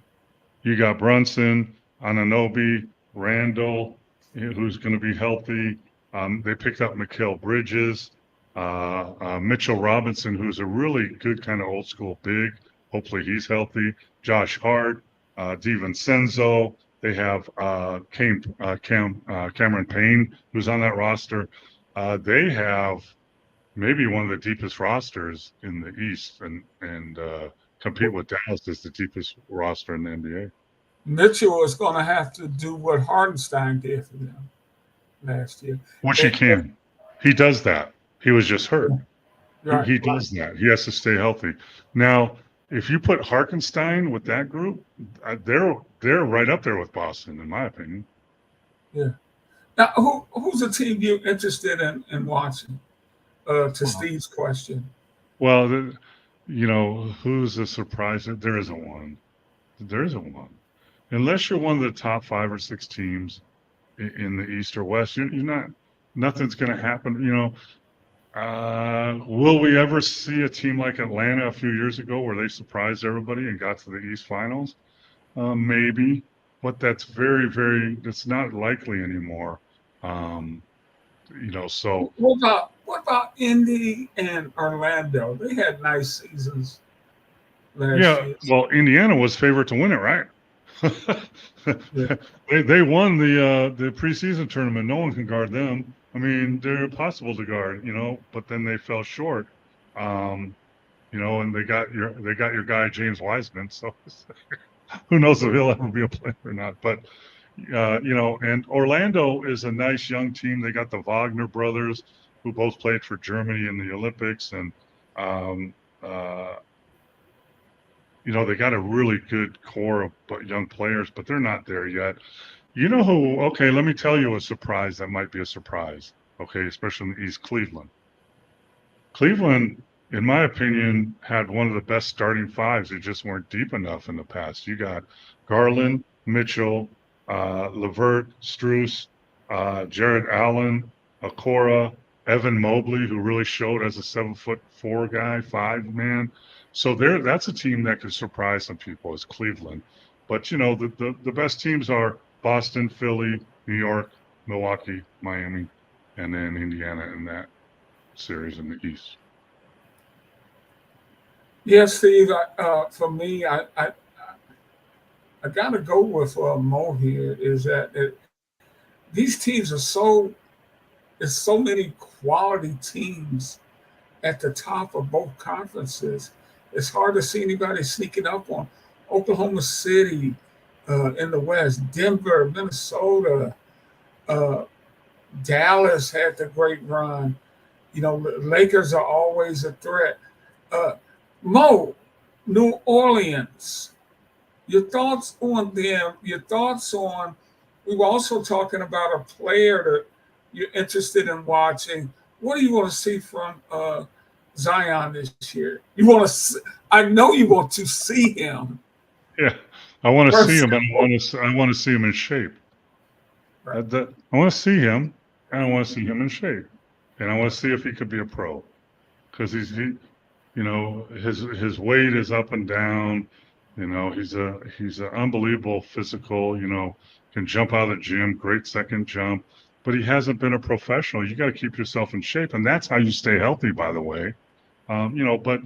You got Brunson, Anunoby, Randall, who's going to be healthy. They picked up Mikal Bridges, Mitchell Robinson, who's a really good kind of old school big. Hopefully he's healthy. Josh Hart, DiVincenzo. They have Cameron Payne, who's on that roster. They have maybe one of the deepest rosters in the East, and compete with Dallas as the deepest roster in the NBA. Mitchell is going to have to do what Hardenstein did for them last year. Which he can. He does that. He was just hurt. Right, he does that. He has to stay healthy. Now, if you put Hartenstein with that group, they're right up there with Boston, in my opinion. Yeah. Now, who's a team you're interested in watching? To Steve's question. Well, who's a surprise? There isn't one. There isn't one. Unless you're one of the top 5 or 6 teams in the East or West, you're not. Nothing's going to happen. Will we ever see a team like Atlanta a few years ago where they surprised everybody and got to the East Finals? Maybe, but that's very, very. It's not likely anymore. So what about Indy and Orlando? They had nice seasons last year. Well, Indiana was favored to win it, right? They won the preseason tournament. No one can guard them. I mean, they're impossible to guard, but then they fell short. And they got your guy James Wiseman, so who knows if he'll ever be a player or not. But and Orlando is a nice young team. They got the Wagner brothers, who both played for Germany in the Olympics, and they got a really good core of young players, but they're not there yet. You know who? Okay, let me tell you a surprise that might be a surprise. Okay, especially in the East, Cleveland. Cleveland, in my opinion, had one of the best starting fives. They just weren't deep enough in the past. You got Garland, Mitchell, LeVert, Strus, Jared Allen, Okoro, Evan Mobley, who really showed as a 7'4" guy, 5-man. So that's a team that could surprise some people, is Cleveland. But the best teams are Boston, Philly, New York, Milwaukee, Miami, and then Indiana in that series in the East. Yes, Steve. For me, I got to go with Mo here. Is that these teams are there's so many quality teams at the top of both conferences. It's hard to see anybody sneaking up on Oklahoma City in the West, Denver, Minnesota, Dallas had the great run. Lakers are always a threat. Mo, New Orleans, your thoughts on them? Your thoughts on? We were also talking about a player that you're interested in watching. What do you want to see from Zion this year? You want to? I know you want to see him. Yeah, I want to see him, and I want to see him in shape. Right. I want to see him, and I want to see him in shape, and I want to see if he could be a pro, because his weight is up and down. You know, he's an unbelievable physical, can jump out of the gym, great second jump, but he hasn't been a professional. You got to keep yourself in shape, and that's how you stay healthy, by the way. But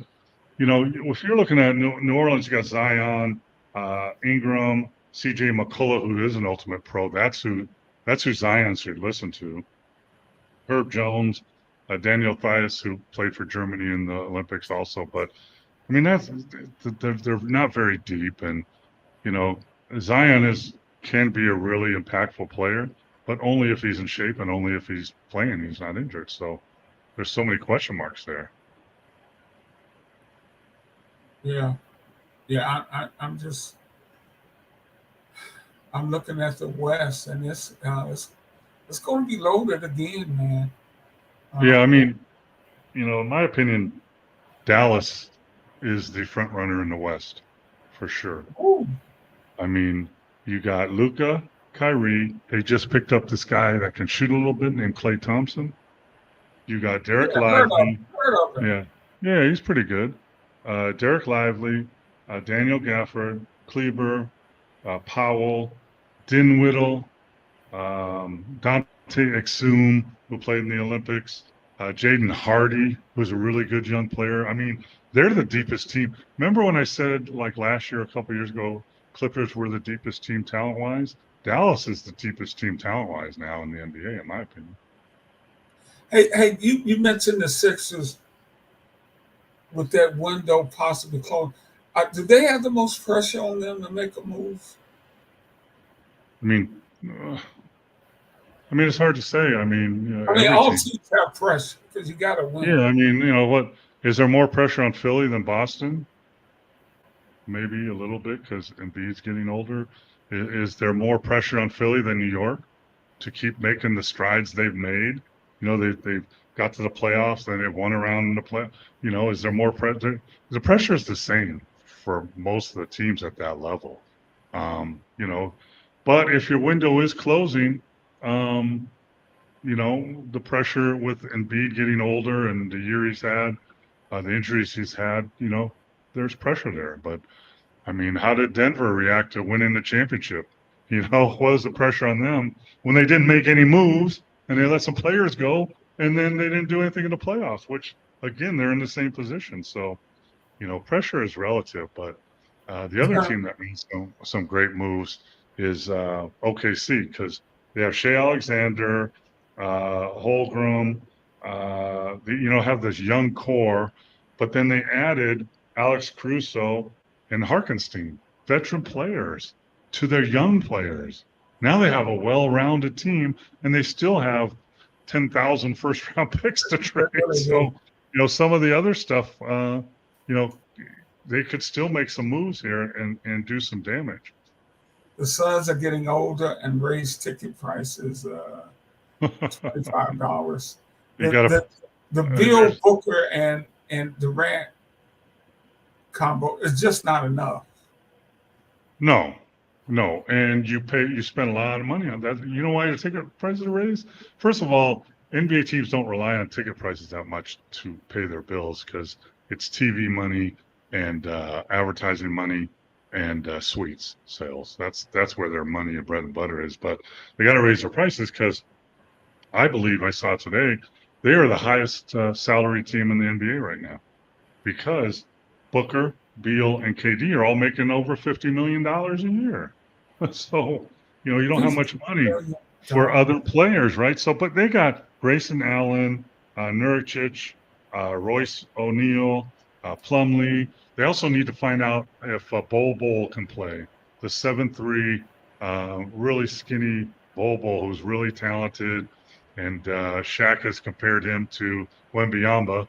if you're looking at New Orleans, you got Zion, Ingram, CJ McCullough, who is an ultimate pro. That's who Zion should listen to. Herb Jones, Daniel Theis, who played for Germany in the Olympics also. But I mean, they're not very deep, and Zion can be a really impactful player, but only if he's in shape and only if he's playing. He's not injured. So there's so many question marks there. Yeah, yeah. I'm looking at the West, and it's going to be loaded again, man. Yeah, I mean, in my opinion, Dallas is the front runner in the West for sure. Ooh. I mean, you got Luka, Kyrie. They just picked up this guy that can shoot a little bit named Klay Thompson. You got Derek Lively. Heard of him. Yeah, he's pretty good. Derek Lively, Daniel Gafford, Kleber, Powell, Dinwiddie, Dante Exum, who played in the Olympics, Jaden Hardy, who's a really good young player. I mean, they're the deepest team. Remember when I said, like last year, a couple years ago, Clippers were the deepest team talent-wise? Dallas is the deepest team talent-wise now in the NBA, in my opinion. Hey, you mentioned the Sixers with that window possibly closed. Do they have the most pressure on them to make a move? I mean, it's hard to say. I mean, all teams have pressure because you got to win. Yeah, I mean, what is there more pressure on Philly than Boston? Maybe a little bit because Embiid's getting older. Is there more pressure on Philly than New York to keep making the strides they've made? They've got to the playoffs, then they've won around in the play. Is there more pressure? The pressure is the same for most of the teams at that level. But if your window is closing, the pressure with Embiid getting older and the year he's had, the injuries he's had, there's pressure there. But I mean, how did Denver react to winning the championship? What was the pressure on them when they didn't make any moves and they let some players go and then they didn't do anything in the playoffs, which again, they're in the same position. So, pressure is relative, but the other team that made some great moves is OKC because they have Shea Alexander, Holmgren, have this young core, but then they added Alex Caruso and Hartenstein, veteran players, to their young players. Now they have a well-rounded team, and they still have 10,000 first-round picks to trade. So, some of the other stuff, they could still make some moves here and do some damage. The Suns are getting older and raise ticket prices $25. The Bill Booker and Durant combo is just not enough. No, and you spend a lot of money on that. You know why your ticket prices are raised? First of all, NBA teams don't rely on ticket prices that much to pay their bills because it's TV money and advertising money and suites sales. That's where their money and bread and butter is. But they got to raise their prices because I believe I saw today they are the highest salary team in the NBA right now because Booker, Beal, and KD are all making over $50 million a year. So, you don't have much money for other players, right? So, but they got Grayson Allen, Nurkic, Royce O'Neal, Plumlee. They also need to find out if Bol can play. The 7'3", really skinny Bol, who's really talented, and Shaq has compared him to Wembanyama.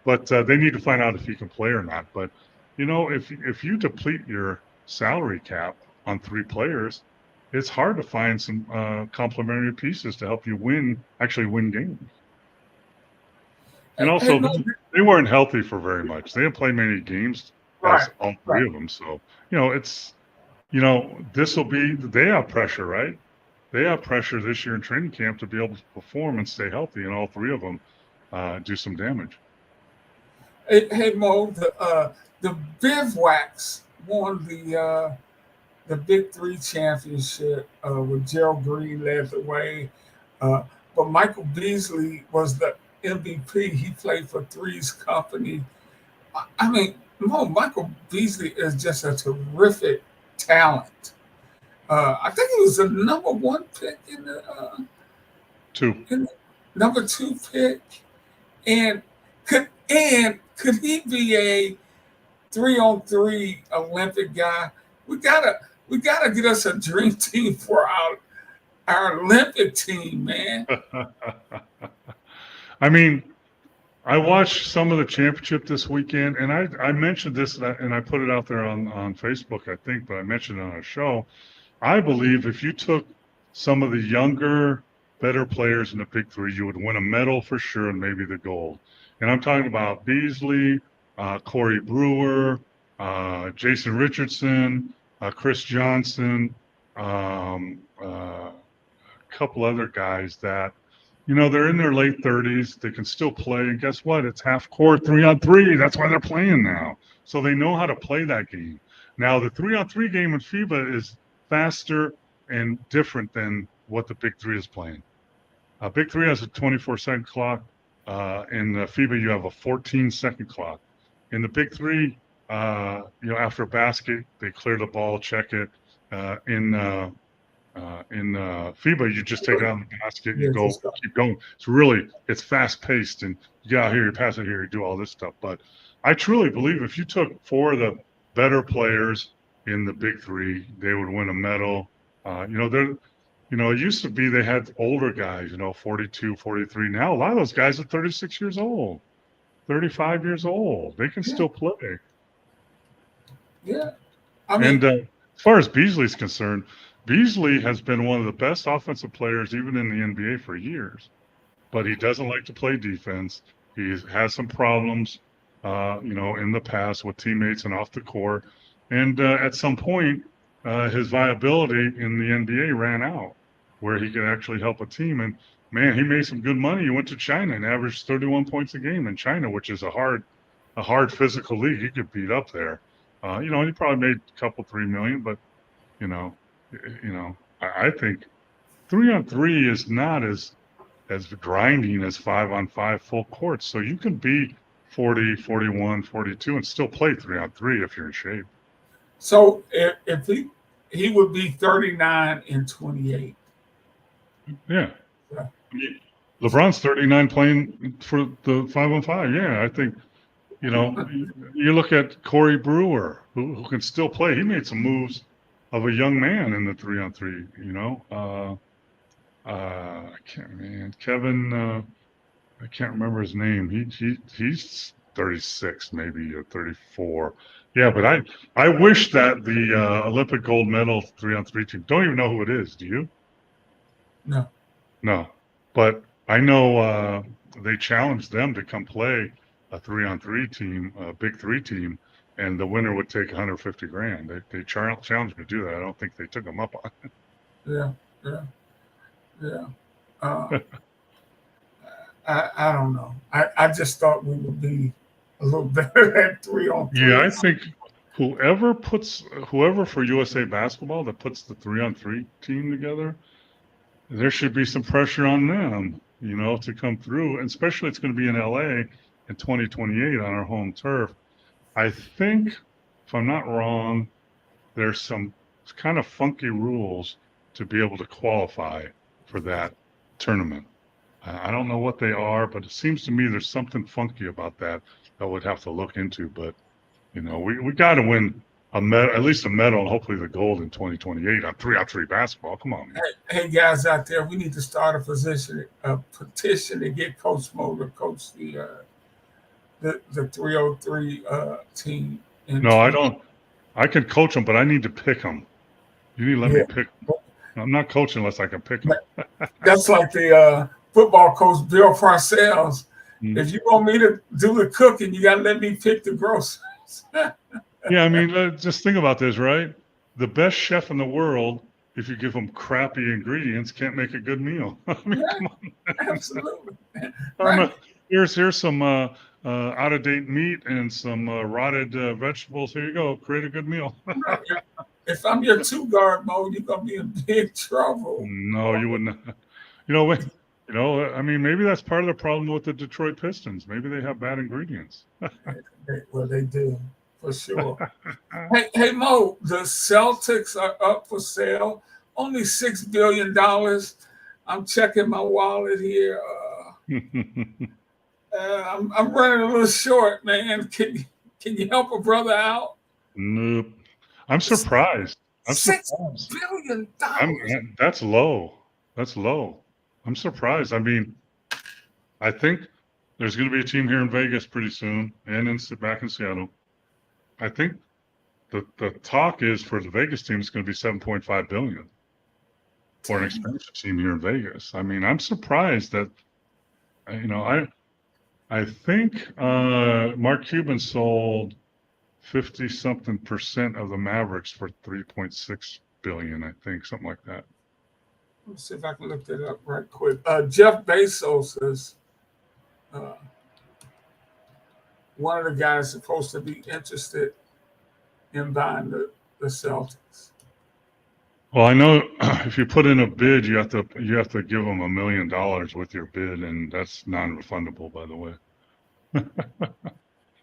But they need to find out if he can play or not. But if you deplete your salary cap on 3 players, it's hard to find some complementary pieces to help you actually win games. And also, they weren't healthy for very much. They didn't play many games, all 3 of them. So, this will be, they have pressure, right? They have pressure this year in training camp to be able to perform and stay healthy, and all 3 of them do some damage. Hey Mo, the Bivouacs won the Big Three championship with Gerald Green led the way. Uh, but Michael Beasley was the MVP. He played for Three's Company. I mean, Michael Beasley is just a terrific talent. I think he was the number one pick in Two. the number two pick. And could he be a 3-on-3 Olympic guy? We gotta get us a dream team for our Olympic team, man. I mean, I watched some of the championship this weekend, and I mentioned this, and I put it out there on Facebook, I think, but I mentioned it on our show. I believe if you took some of the younger, better players in the Big Three, you would win a medal for sure and maybe the gold. And I'm talking about Beasley, Corey Brewer, Jason Richardson, Chris Johnson, a couple other guys that, they're in their late 30s. They can still play. And guess what? It's half court, 3-on-3. That's why they're playing now. So they know how to play that game. Now, the 3-on-3 game in FIBA is faster and different than what the Big Three is playing. Big Three has a 24-second clock. In FIBA, you have a 14-second clock. In the Big Three, after a basket, they clear the ball, check it. In FIBA, you just take it out of the basket, you go, keep going. It's fast paced, and you get out here, you pass it here, you do all this stuff. But I truly believe if you took four of the better players in the Big Three, they would win a medal. It used to be they had older guys, 42, 43. Now a lot of those guys are 36 years old, 35 years old. They can still play. Yeah. I mean, And as far as Beasley's concerned, Beasley has been one of the best offensive players even in the NBA for years. But he doesn't like to play defense. He has some problems, in the past with teammates and off the court. And at some point, his viability in the NBA ran out where he could actually help a team. And, man, he made some good money. He went to China and averaged 31 points a game in China, which is a hard physical league. He could beat up there. And he probably made a couple, $3 million. But, I think 3-on-3 is not as grinding as 5-on-5 full court. So you can be 40, 41, 42 and still play 3-on-3 if you're in shape. So if he would be 39 and 28. Yeah. LeBron's 39 playing for the 5-on-5. Yeah, I think, you look at Corey Brewer, who can still play. He made some moves of a young man in the 3-on-3, Kevin, I can't remember his name. He's 36 maybe, or 34. Yeah, but I wish that the Olympic gold medal 3-on-3 team, don't even know who it is. Do you? No. But I know they challenged them to come play a 3-on-3 team, a Big Three team, and the winner would take $150,000. They challenged me to do that. I don't think they took them up on it. Yeah. I don't know. I just thought we would be a little better at 3-on-3. Yeah, I think whoever for USA Basketball that puts the 3-on-3 team together, there should be some pressure on them, to come through. And especially it's going to be in LA in 2028 on our home turf. I think, if I'm not wrong, there's some kind of funky rules to be able to qualify for that tournament. I don't know what they are, but it seems to me there's something funky about that we'd have to look into. But, we got to win at least a medal and hopefully the gold in 2028 on 3-on-3 basketball. Come on, man. Hey, guys out there, we need to start a petition to get Coach Mo to coach the 303 team. No, I don't. I can coach them, but I need to pick them. You need to let me pick them. I'm not coaching unless I can pick them. That's like the football coach, Bill Parcells. Mm-hmm. If you want me to do the cooking, you got to let me pick the groceries. Yeah, I mean, just think about this, right? The best chef in the world, if you give them crappy ingredients, can't make a good meal. I mean, come on. Absolutely. Right. Here's some out of date meat and some rotted vegetables. Here you go. Create a good meal. If I'm your two guard, Mo, you're gonna be in big trouble. No, you wouldn't. You know, I mean, maybe that's part of the problem with the Detroit Pistons. Maybe they have bad ingredients. Well, they do for sure. Hey, Mo, the Celtics are up for sale. Only $6 billion. I'm checking my wallet here. I'm running a little short, man. Can you help a brother out? Nope. I'm surprised. $6 billion. That's low. That's low. I'm surprised. I mean, I think there's going to be a team here in Vegas pretty soon, and back in Seattle. I think the talk is for the Vegas team it's going to be $7.5 billion for an expansion team here in Vegas. I mean, I'm surprised that I think Mark Cuban sold 50-something% of the Mavericks for $3.6 billion. I think something like that. Let's see if I can look that up right quick. Jeff Bezos is one of the guys supposed to be interested in buying the Celtics. Well, I know if you put in a bid, you have to give them $1 million with your bid, and that's non-refundable, by the way.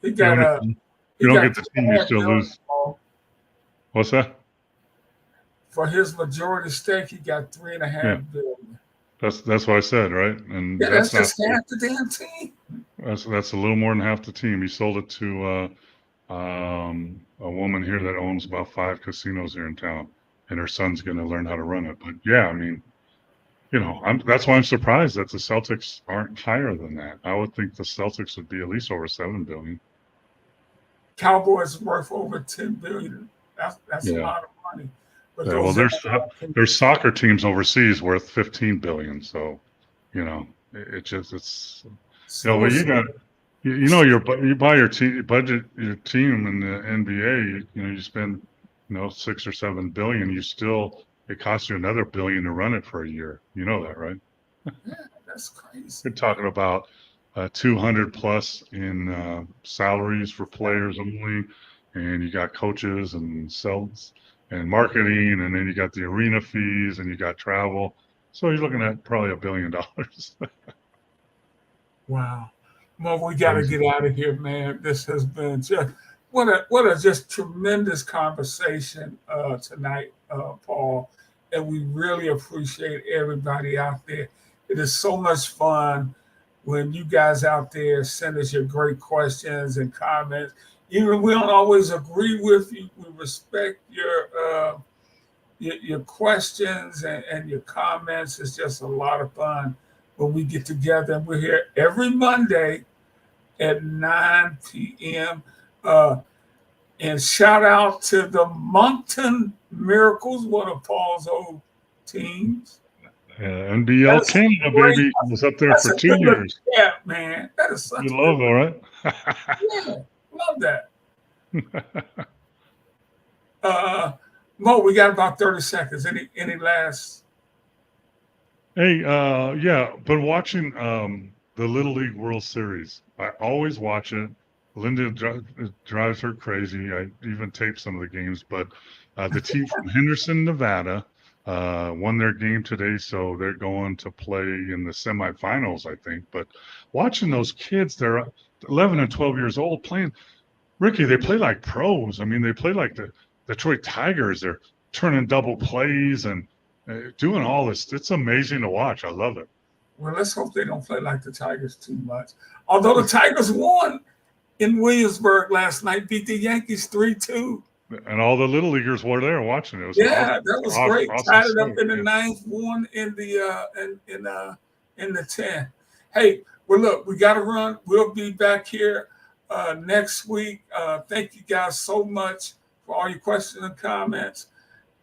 He got you don't get the team, you still lose. What's that? For his majority stake, he got $3.5 billion. That's what I said, right? And that's just half the damn team. That's a little more than half the team. He sold it to a woman here that owns about 5 casinos here in town, and her son's going to learn how to run it. But yeah, I mean, that's why I'm surprised that the Celtics aren't higher than that. I would think the Celtics would be at least over $7 billion. Cowboys worth over $10 billion. That's a lot of money. But there's soccer teams overseas worth $15 billion. So, it's but you buy your budget your team in the NBA. You spend $6 or $7 billion. It costs you another $1 billion to run it for a year. You know that, right? Yeah, that's crazy. You're talking about 200 plus in salaries for players only, and you got coaches and sales and marketing, and then you got the arena fees and you got travel. So you're looking at probably $1 billion. Wow. Well, we got to get out of here, man. This has been just what a just tremendous conversation tonight, Paul. And we really appreciate everybody out there. It is so much fun when you guys out there send us your great questions and comments. Even we don't always agree with you, we respect your questions and your comments. It's just a lot of fun when we get together. And we're here every Monday at 9 p.m. And shout out to the Moncton Miracles, one of Paul's old teams. NBL Canada, baby. I was up there for 2 years. Yeah, man. That is such a logo, right? Yeah, love that. Mo, we got about 30 seconds. Any last? Hey, but watching the Little League World Series, I always watch it. Linda drives her crazy. I even tape some of the games, but the team from Henderson, Nevada, won their game today, so they're going to play in the semifinals, I think. But watching those kids, they're 11 and 12 years old playing. Ricky, they play like pros. I mean, they play like the Detroit Tigers. They're turning double plays and doing all this. It's amazing to watch. I love it. Well, let's hope they don't play like the Tigers too much. Although the Tigers won in Williamsburg last night, beat the Yankees 3-2. And all the little leaguers were there watching it. That was great. Tied it up in the ninth, won in the in the 10th. Hey, well, look, we got to run. We'll be back here next week. Thank you guys so much for all your questions and comments.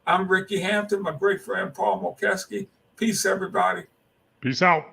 I'm Ricky Hampton, my great friend Paul Mokeski. Peace, everybody. Peace out.